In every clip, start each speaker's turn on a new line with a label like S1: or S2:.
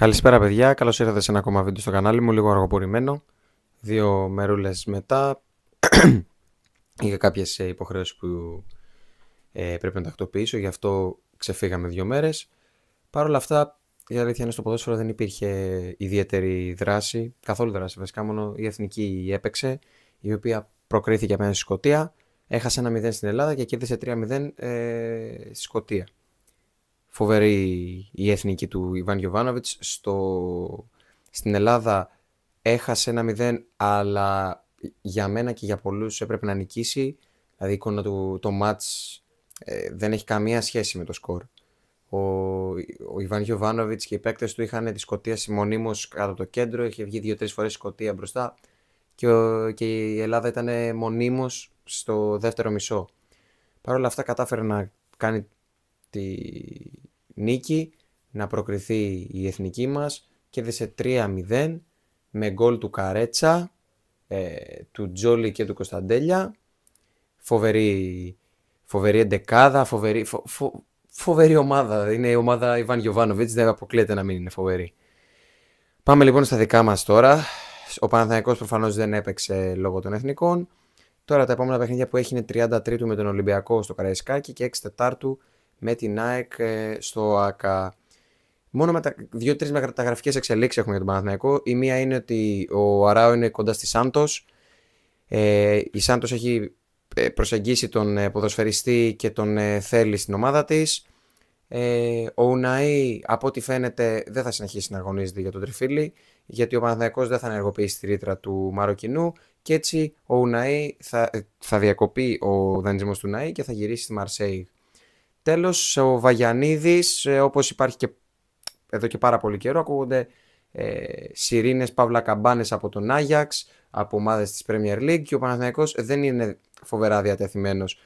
S1: Καλησπέρα παιδιά, καλώς ήρθατε σε ένα ακόμα βίντεο στο κανάλι μου, λίγο αργοπορημένο. 2 μερούλες μετά, είχα κάποιες υποχρεώσεις που πρέπει να τακτοποιήσω, γι' αυτό ξεφύγαμε 2 μέρες. Παρ' όλα αυτά, η αλήθεια είναι στο ποδόσφαιρο δεν υπήρχε ιδιαίτερη δράση, καθόλου δράση βασικά, μόνο η εθνική έπαιξε, η οποία προκρίθηκε απέναντι στη Σκωτία, έχασε 1-0 στην Ελλάδα και κέρδισε 3-0 στη Σκωτία. Φοβερή η εθνική του Ιβάν Γιοβάνοβιτς. Στην Ελλάδα έχασε 1-0, αλλά για μένα και για πολλούς έπρεπε να νικήσει. Δηλαδή η εικόνα του, το μάτς δεν έχει καμία σχέση με το σκορ. Ο Ιβάν Γιοβάνοβιτς και οι παίκτες του είχαν τη Σκωτία μονίμως κάτω από το κέντρο, είχε βγει 2-3 φορές η Σκωτία μπροστά και η Ελλάδα ήταν μονίμως στο δεύτερο μισό. Παρ' όλα αυτά κατάφερε να κάνει τη νίκη, να προκριθεί η εθνική μας, κέρδισε 3-0 με γκολ του Καρέτσα, του Τζόλι και του Κωνσταντέλια. Φοβερή εντεκάδα, φοβερή ομάδα. Είναι η ομάδα Ιβάν Γιοβάνοβιτς, δεν αποκλείεται να μην είναι φοβερή. Πάμε λοιπόν στα δικά μας τώρα. Ο Παναθηναϊκός προφανώς δεν έπαιξε λόγω των εθνικών. Τώρα τα επόμενα παιχνίδια που έχει είναι 33 με τον Ολυμπιακό στο Καραϊσκάκι και 6 Τετάρτου με την ΑΕΚ στο ΆΚΑ. Μόνο 2-3 μεταγραφικές εξελίξεις έχουμε για τον Παναθηναϊκό. Η μία είναι ότι ο Αράο είναι κοντά στη Σάντος. Η Σάντος έχει προσεγγίσει τον ποδοσφαιριστή και τον θέλει στην ομάδα της. Ο Ουναή, από ό,τι φαίνεται, δεν θα συνεχίσει να αγωνίζεται για τον τριφύλι, γιατί ο Παναθηναϊκός δεν θα ενεργοποιήσει τη ρήτρα του Μαροκινού και έτσι ο Ουναή θα διακοπεί ο δανεισμός του Ουναή και θα γυρίσει στη Μαρσέιγ. Τέλος, ο Βαγιανίδης, όπως υπάρχει και εδώ και πάρα πολύ καιρό, ακούγονται σιρήνες, παύλα καμπάνες από τον Άγιαξ, από ομάδες της Premier League, και ο Παναθηναϊκός δεν είναι φοβερά διατεθειμένος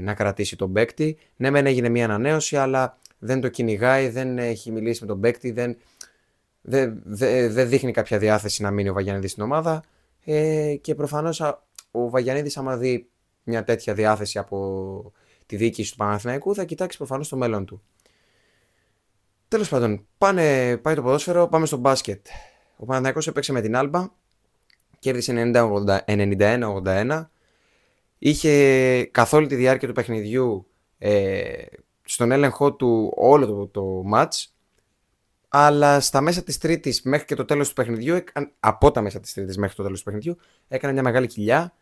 S1: να κρατήσει τον παίκτη. Ναι, μεν έγινε μια ανανέωση, αλλά δεν το κυνηγάει, δεν έχει μιλήσει με τον παίκτη, δεν δείχνει κάποια διάθεση να μείνει ο Βαγιανίδης στην ομάδα, και προφανώς ο Βαγιανίδης, άμα δει μια τέτοια διάθεση από τη διοίκηση του Παναθηναϊκού, θα κοιτάξει προφανώς το μέλλον του. Τέλος πάντων, πάει το ποδόσφαιρο, πάμε στο μπάσκετ. Ο Παναθηναϊκός έπαιξε με την Άλμπα, κέρδισε 91-81. Είχε καθ' όλη τη διάρκεια του παιχνιδιού στον έλεγχό του όλο το μάτς, αλλά στα μέσα της Τρίτης μέχρι και το τέλος του παιχνιδιού, από τα μέσα της Τρίτης μέχρι το τέλος του παιχνιδιού, έκανε μια μεγάλη κοιλιά.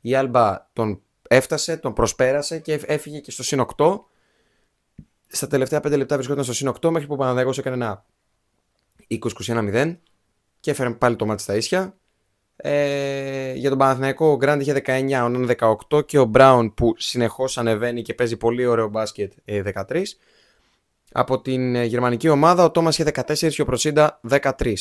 S1: Η Άλμπα τον έφτασε, τον προσπέρασε και έφυγε και στο συν 8. Στα τελευταία 5 λεπτά βρισκόταν στο συν 8, μέχρι που ο Παναθηναϊκός έκανε ένα 20-21-0 και έφερε πάλι το μάτι στα ίσια. Για τον Παναθηναϊκό ο Γκραντ είχε 19, ο Ναν 18 και ο Μπράουν, που συνεχώς ανεβαίνει και παίζει πολύ ωραίο μπάσκετ, 13. Από την γερμανική ομάδα ο Τόμας είχε 14 και ο Προσίντα 13.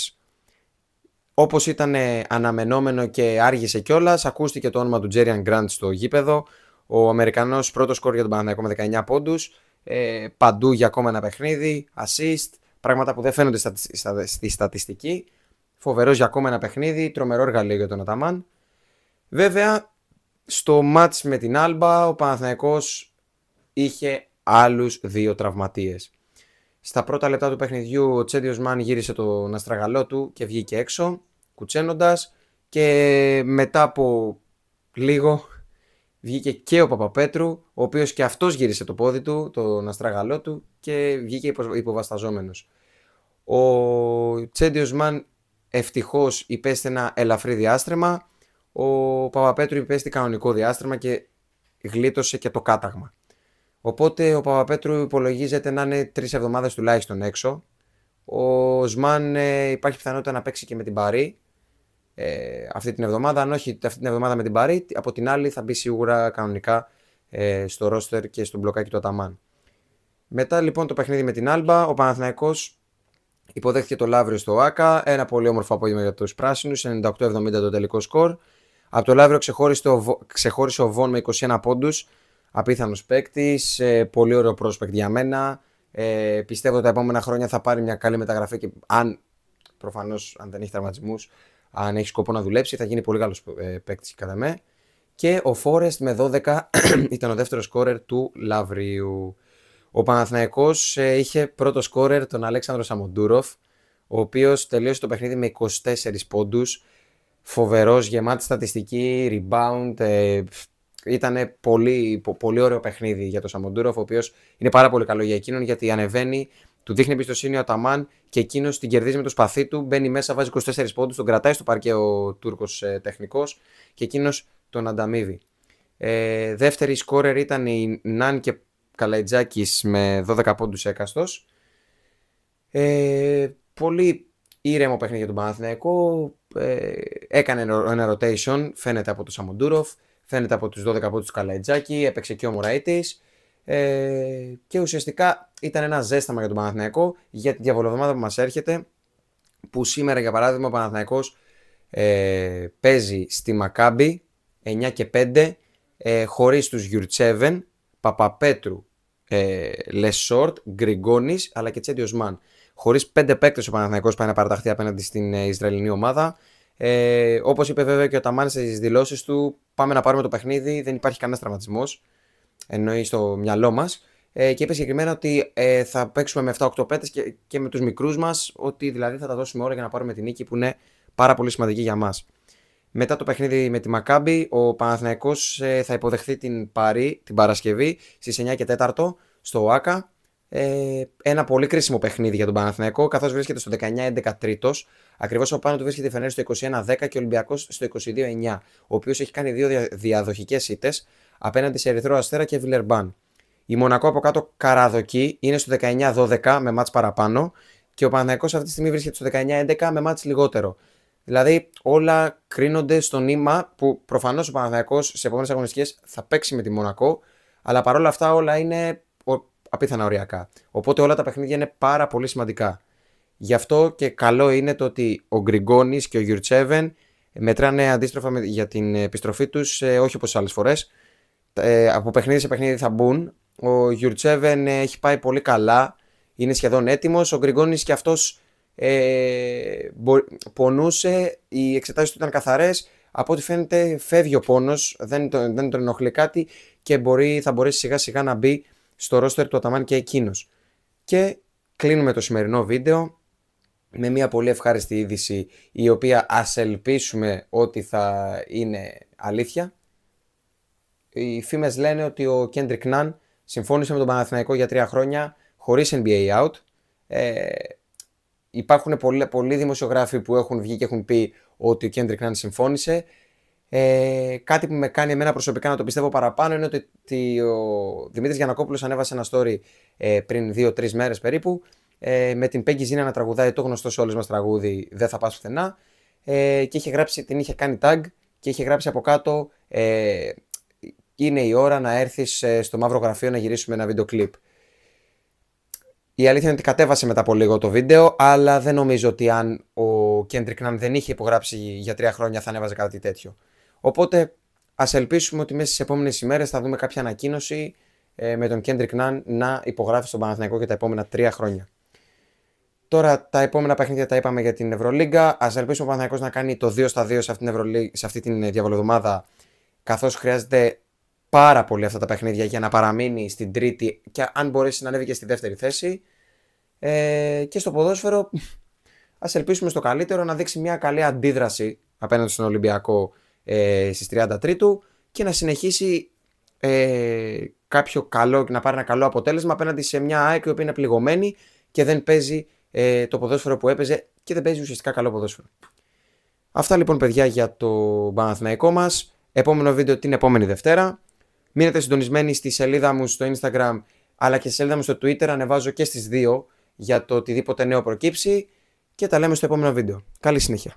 S1: Όπως ήταν αναμενόμενο και άργησε κιόλας, ακούστηκε το όνομα του Τζέριαν Γκραντ στο γήπεδο. Ο Αμερικανός πρώτο σκορ για τον Παναθηναϊκό με 19 πόντους. Παντού για ακόμα ένα παιχνίδι, assist, πράγματα που δεν φαίνονται στη στατιστική. Φοβερός για ακόμα ένα παιχνίδι, τρομερό εργαλείο για τον Αταμάν. Βέβαια, στο μάτς με την Άλμπα, ο Παναθηναϊκός είχε άλλους 2 τραυματίες. Στα πρώτα λεπτά του παιχνιδιού, ο Τσέντιος Μαν γύρισε τον αστραγαλό του και βγήκε έξω, κουτσένοντας, και μετά από λίγο βγήκε και ο Παπαπέτρου, ο οποίος και αυτός γύρισε το πόδι του, τον αστραγαλό του, και βγήκε υποβασταζόμενος. Ο Τσέντιος Μαν ευτυχώς υπέστη ένα ελαφρύ διάστρεμα, ο Παπαπέτρου υπέστη κανονικό διάστρεμα και γλίτωσε και το κάταγμα. Οπότε ο Παπαπέτρου υπολογίζεται να είναι 3 εβδομάδες τουλάχιστον έξω. Ο Σμάν υπάρχει πιθανότητα να παίξει και με την Παρί αυτή την εβδομάδα. Αν όχι αυτή την εβδομάδα με την Παρί, από την άλλη θα μπει σίγουρα κανονικά στο ρόστερ και στο μπλοκάκι του Αταμάν. Μετά λοιπόν το παιχνίδι με την Άλμπα, ο Παναθηναϊκός υποδέχθηκε το Λαύριο στο ΆΚΑ. Ένα πολύ όμορφο απόγευμα για τους πράσινους, 98-70 το τελικό σκορ. Από το Λαύριο ξεχώρισε ο Βον με 21 πόντους. Απίθανος παίκτης, πολύ ωραίο prospect για μένα. Πιστεύω ότι τα επόμενα χρόνια θα πάρει μια καλή μεταγραφή και προφανώς αν δεν έχει τραυματισμούς, αν έχει σκοπό να δουλέψει, θα γίνει πολύ καλός παίκτης κατά με. Και ο Φόρεστ με 12 ήταν ο δεύτερος σκόρερ του Λαυρίου. Ο Παναθηναϊκός είχε πρώτο σκόρερ τον Αλέξανδρο Σαμοντούροφ, ο οποίος τελείωσε το παιχνίδι με 24 πόντους, φοβερός, γεμάτη στατιστική, rebound, ήταν πολύ ωραίο παιχνίδι για τον Σαμοντούροφ, ο οποίος είναι πάρα πολύ καλό για εκείνον, γιατί ανεβαίνει, του δείχνει εμπιστοσύνη ο Αταμάν και εκείνος την κερδίζει με το σπαθί του, μπαίνει μέσα, βάζει 24 πόντους, τον κρατάει στο παρκέ ο Τούρκος τεχνικός και εκείνος τον ανταμείβει. Δεύτερη σκόρερ ήταν η Ναν και Καλαϊτζάκης με 12 πόντους έκαστος. Πολύ ήρεμο παιχνίδι για τον Παναθηναϊκό. Έκανε ένα rotation, φαίνεται από τον Σαμοντούροφ, φαίνεται από τους 12 πόντους του Καλαϊτζάκη, έπαιξε και ο Μωραΐτης. Και ουσιαστικά ήταν ένα ζέσταμα για τον Παναθηναϊκό για τη διαβολοβδομάδα που μας έρχεται, που σήμερα για παράδειγμα ο Παναθηναϊκός παίζει στη Μακάμπι 9 και 5, χωρίς τους Γιουρτσέβεν, Παπαπέτρου, Λεσόρτ, Γκριγκόνης αλλά και Τσέντι Οσμάν. Χωρίς 5 παίκτες ο Παναθηναϊκός πάει να παραταχθεί απέναντι στην Ισραηλινή ομάδα. Όπως είπε βέβαια και ο Ταμάνης στις δηλώσεις του, πάμε να πάρουμε το παιχνίδι, δεν υπάρχει κανένας τραυματισμός, εννοεί στο μυαλό μας. Και είπε συγκεκριμένα ότι θα παίξουμε με 7-8 παίκτες και με τους μικρούς μας, ότι δηλαδή θα τα δώσουμε όλα για να πάρουμε την νίκη, που είναι πάρα πολύ σημαντική για μας. Μετά το παιχνίδι με τη Μακάμπι, ο Παναθηναϊκός θα υποδεχθεί την Παρί την Παρασκευή στις 9 και 4 στο ΟΑΚΑ. Ένα πολύ κρίσιμο παιχνίδι για τον Παναθηναϊκό, καθώς βρίσκεται στο 19-11 τρίτος. Ακριβώς από πάνω του βρίσκεται η Φενέρ στο 21-10 και ο Ολυμπιακός στο 22-9, ο οποίος έχει κάνει 2 διαδοχικές ήττες απέναντι σε Ερυθρό Αστέρα και Βιλερμπάν. Η Μονακό από κάτω καραδοκεί, είναι στο 19-12 με μάτς παραπάνω και ο Παναθηναϊκός αυτή τη στιγμή βρίσκεται στο 19-11 με μάτς λιγότερο. Δηλαδή όλα κρίνονται στο νήμα που προφανώς ο Παναθηναϊκός σε επόμενες αγωνιστικές θα παίξει με τη Μονακό, αλλά παρόλα αυτά όλα είναι απίθανα οριακά. Οπότε όλα τα παιχνίδια είναι πάρα πολύ σημαντικά. Γι' αυτό και καλό είναι το ότι ο Γκριγκόνης και ο Γιουρτσέβεν μετράνε αντίστροφα για την επιστροφή τους, όχι όπως άλλες φορές. Από παιχνίδι σε παιχνίδι θα μπουν. Ο Γιουρτσέβεν έχει πάει πολύ καλά, είναι σχεδόν έτοιμος. Ο Γκριγκόνης και αυτός πονούσε, οι εξετάσεις του ήταν καθαρές. Από ό,τι φαίνεται φεύγει ο πόνος, δεν τον ενοχλεί κάτι και θα μπορέσει σιγά σιγά να μπει στο ρόστερ του Αταμάν και εκείνος. Και κλείνουμε το σημερινό βίντεο με μια πολύ ευχάριστη είδηση, η οποία ας ελπίσουμε ότι θα είναι αλήθεια. Οι φήμες λένε ότι ο Κέντρικ Ναν συμφώνησε με τον Παναθηναϊκό για 3 χρόνια χωρίς NBA out. Υπάρχουν πολλοί δημοσιογράφοι που έχουν βγει και έχουν πει ότι ο Κέντρικ Ναν συμφώνησε. Κάτι που με κάνει εμένα προσωπικά να το πιστεύω παραπάνω είναι ότι ο Δημήτρης Γιαννακόπουλος ανέβασε ένα story πριν 2-3 μέρες περίπου, με την Peggy Zina να τραγουδάει το γνωστό σε όλες μας τραγούδι «Δεν θα πας πουθενά», και την είχε κάνει tag και είχε γράψει από κάτω «Είναι η ώρα να έρθεις στο μαύρο γραφείο να γυρίσουμε ένα βίντεο κλιπ». Η αλήθεια είναι ότι κατέβασε μετά από λίγο το βίντεο, αλλά δεν νομίζω ότι αν ο Κέντρικ Ναν δεν είχε υπογράψει για 3 χρόνια θα ανέβαζε κάτι τέτοιο. Οπότε ας ελπίσουμε ότι μέσα στις επόμενες ημέρες θα δούμε κάποια ανακοίνωση με τον Κέντρικ Ναν να υπογράφει στον Παναθηναϊκό για τα επόμενα 3 χρόνια. Τώρα τα επόμενα παιχνίδια τα είπαμε για την Ευρωλίγκα. Ας ελπίσουμε ο Παναθηναϊκός να κάνει το 2-2 σε αυτή την διαβολοβδομάδα, καθώς χρειάζεται πάρα πολύ αυτά τα παιχνίδια για να παραμείνει στην τρίτη και αν μπορέσει να ανέβει και στη δεύτερη θέση. Και στο ποδόσφαιρο ας ελπίσουμε στο καλύτερο, να δείξει μια καλή αντίδραση απέναντι στον Ολυμπιακό στις 30 Τρίτου και να συνεχίσει να πάρει ένα καλό αποτέλεσμα απέναντι σε μια ΑΕΚ η οποία είναι πληγωμένη και δεν παίζει το ποδόσφαιρο που έπαιζε και δεν παίζει ουσιαστικά καλό ποδόσφαιρο. Αυτά λοιπόν παιδιά για το Παναθηναϊκό μας. Επόμενο βίντεο την επόμενη Δευτέρα. Μείνετε συντονισμένοι στη σελίδα μου στο Instagram αλλά και στη σελίδα μου στο Twitter. Ανεβάζω και στις 2 για το οτιδήποτε νέο προκύψει και τα λέμε στο επόμενο βίντεο. Καλή συνέχεια.